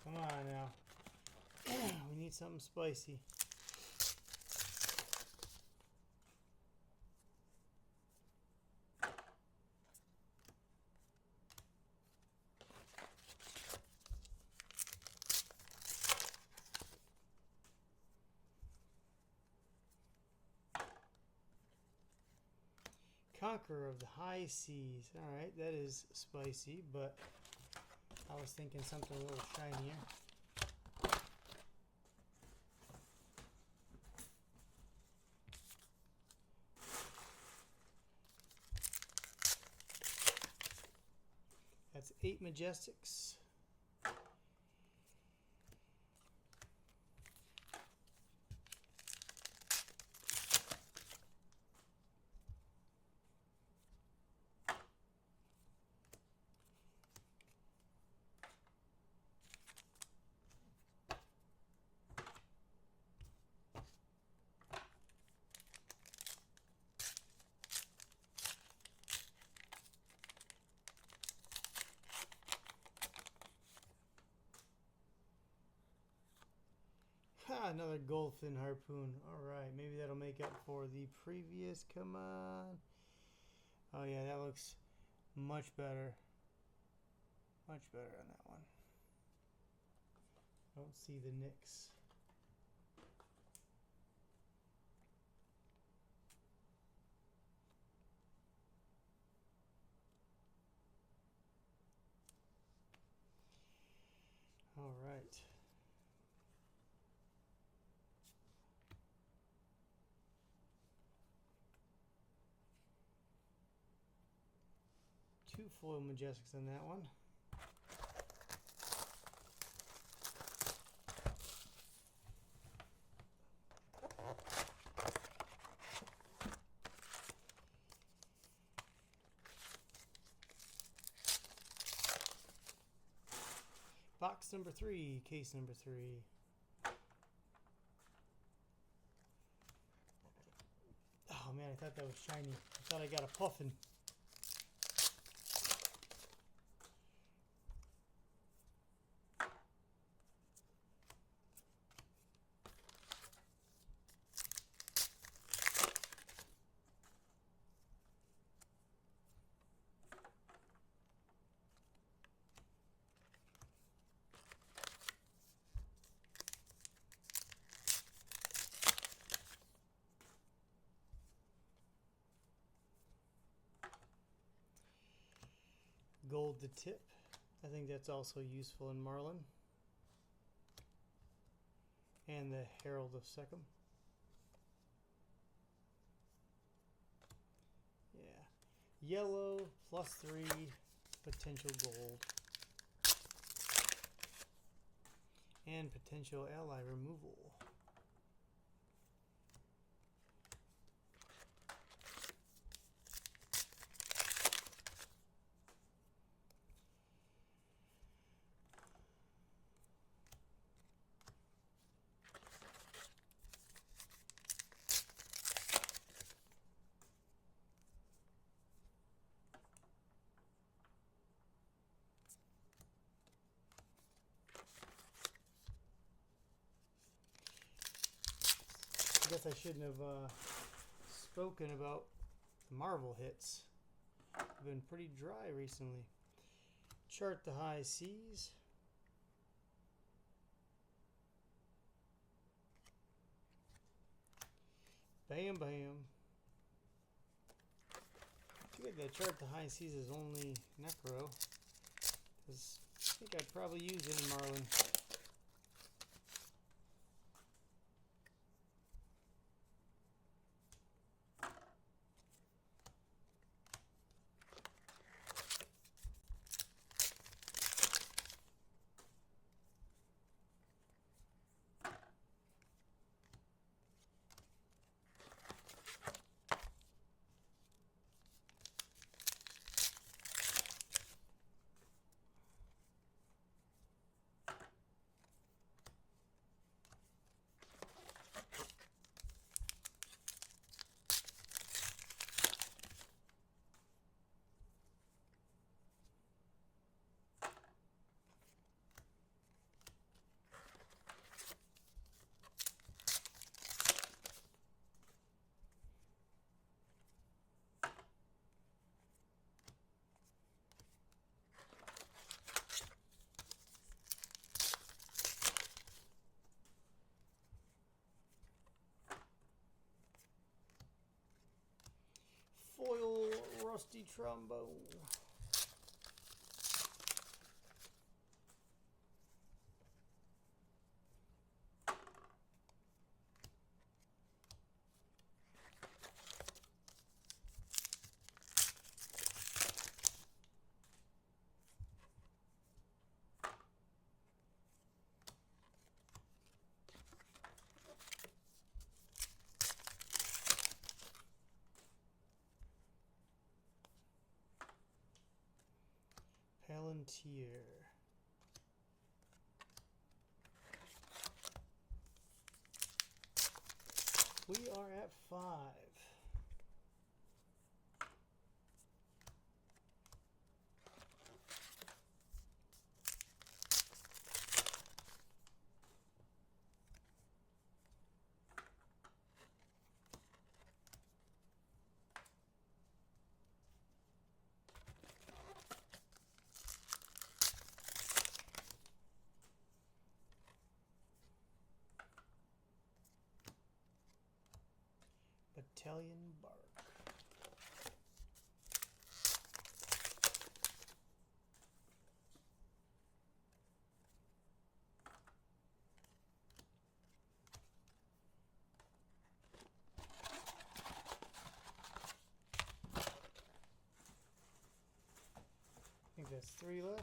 Come on now. We need something spicy. Conqueror of the High Seas. Alright, that is spicy, but I was thinking something a little shinier. That's 8 Majestics. Another Goldfin Harpoon. Alright, maybe that'll make up for the previous. Come on. Oh yeah, that looks much better. Much better on that one. Don't see the nicks. Alright. Two foil Majestics on that one. Box number 3, case number 3. Oh man, I thought that was shiny. I thought I got a puffin. gold the tip. I think that's also useful in Marlin. And the Herald of Seckham. Yeah. Yellow +3 potential gold. And potential ally removal. I guess I shouldn't have spoken about the Marvel hits. I've been pretty dry recently. Chart the High Seas. Bam Bam. Too bad that Chart the High Seas is only Necro, because I think I'd probably use it in Marlin. Foil Rusty Trombone. Palantir. We are at 5. Battalion Bark. I think that's 3 left.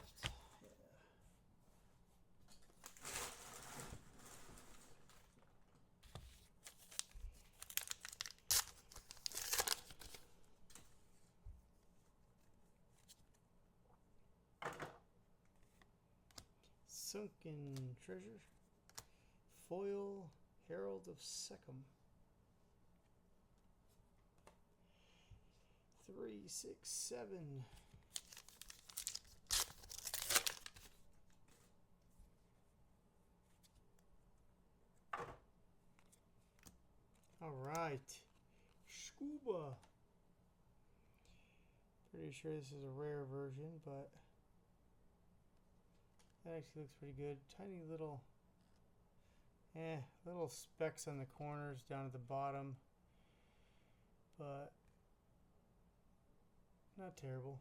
Sunken Treasure. Foil Herald of Seckham. 3, 6, 7. All right. Scuba. Pretty sure this is a rare version, but that actually looks pretty good. Tiny little, little specks on the corners down at the bottom, but not terrible.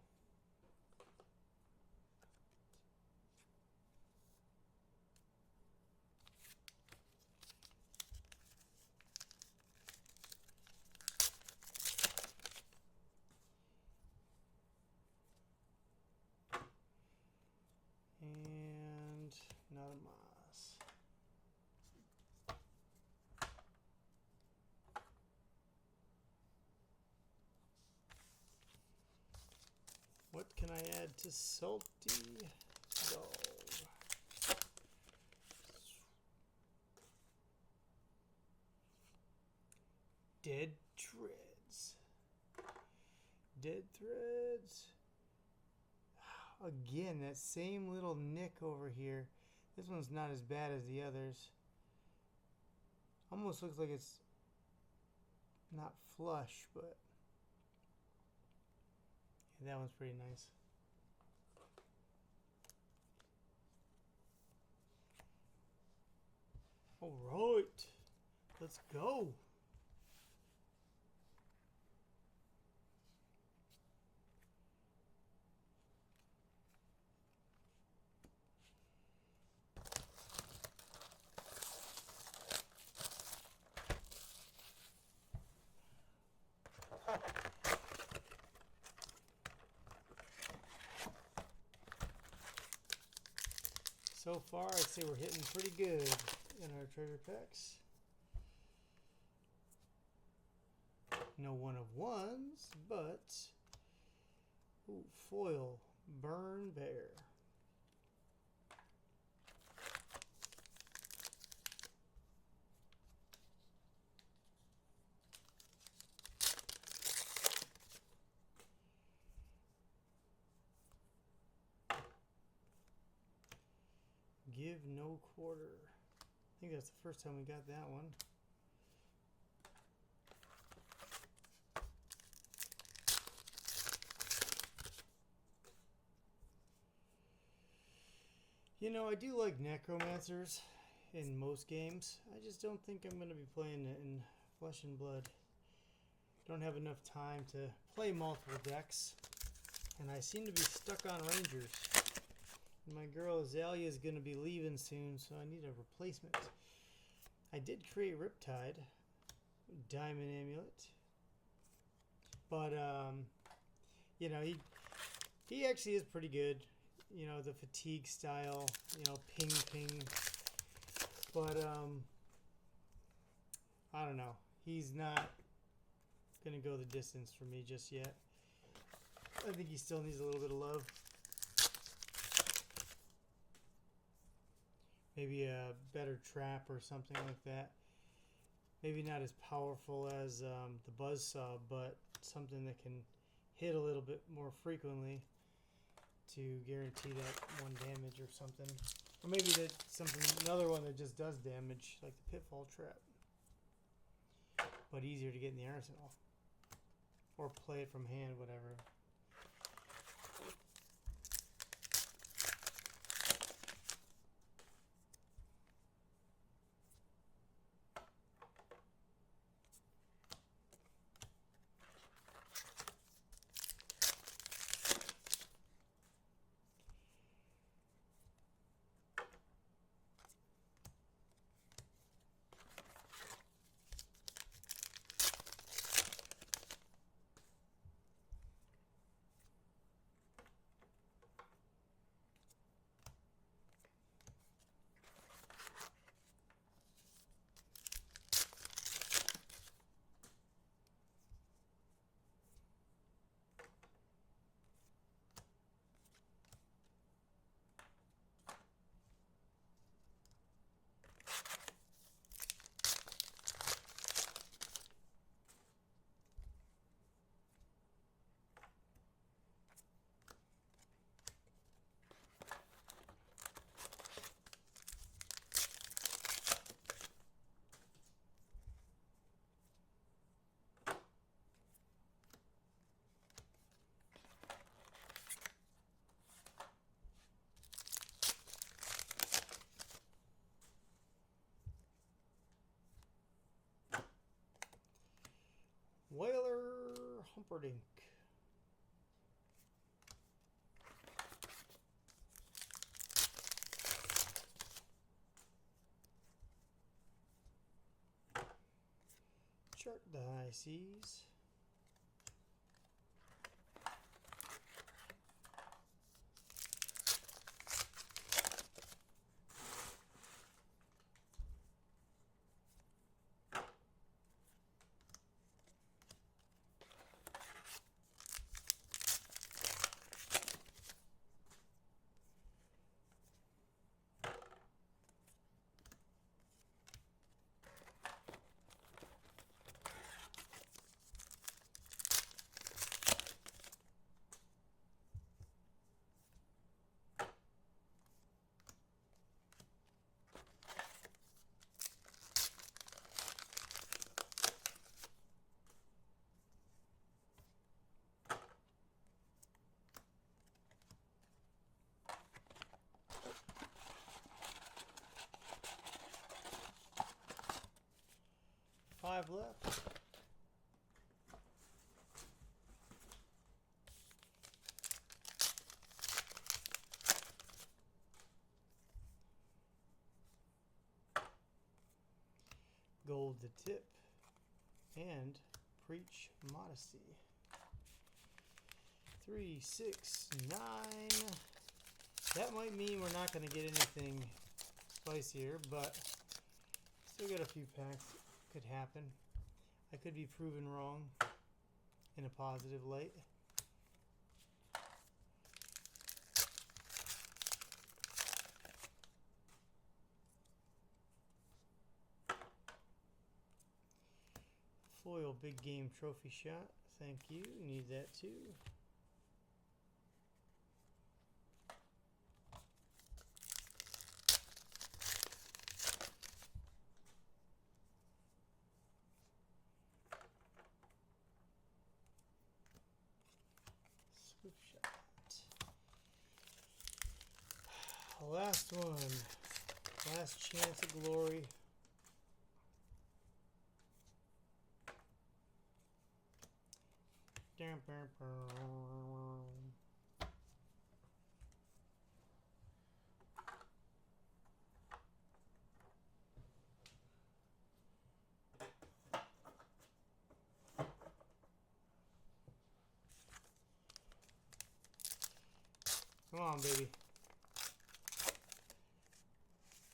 can I add to Salty Dog? Dead Threads. Dead Threads. Again, that same little nick over here. This one's not as bad as the others. Almost looks like it's not flush, but yeah, that one's pretty nice. All right, let's go. So far, I'd say we're hitting pretty good in our treasure packs. No one of ones, but ooh, foil Burn Bear. Give no quarter. I think that's the first time we got that one. You know, I do like necromancers in most games. I just don't think I'm going to be playing it in Flesh and Blood. Don't have enough time to play multiple decks, and I seem to be stuck on Rangers. My girl Azalea is going to be leaving soon, so I need a replacement. I did create Riptide, Diamond Amulet, but you know, he actually is pretty good. You know, the fatigue style, you know, ping ping, but I don't know. He's not going to go the distance for me just yet. I think he still needs a little bit of love. Maybe a better trap or something like that. Maybe not as powerful as the Buzzsaw, but something that can hit a little bit more frequently to guarantee that 1 damage or something. Or maybe that another one that just does damage, like the Pitfall Trap. But easier to get in the arsenal. Or play it from hand, whatever. Whaler Humperdinck. Chart the high seas. 5 left. Gold to tip and preach modesty. 3, 6, 9. That might mean we're not going to get anything spicier, but still got a few packs. Could happen. I could be proven wrong in a positive light. Foil big game trophy shot. Thank you. Need that too. Swoop shot. Last one. Last chance at glory. Come on, baby.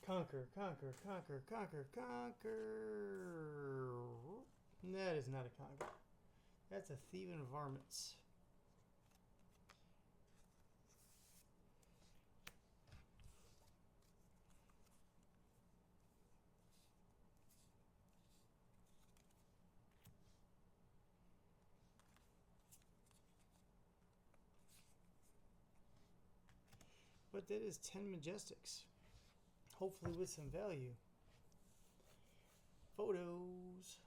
Conquer, conquer, conquer, conquer, conquer. That is not a conquer. That's a thieving varmints. But that is 10 Majestics. Hopefully with some value. Photos.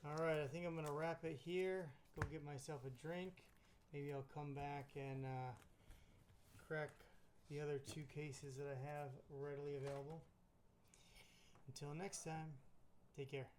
Alright, I think I'm going to wrap it here. Go get myself a drink. Maybe I'll come back and crack the other 2 cases that I have readily available. Until next time, take care.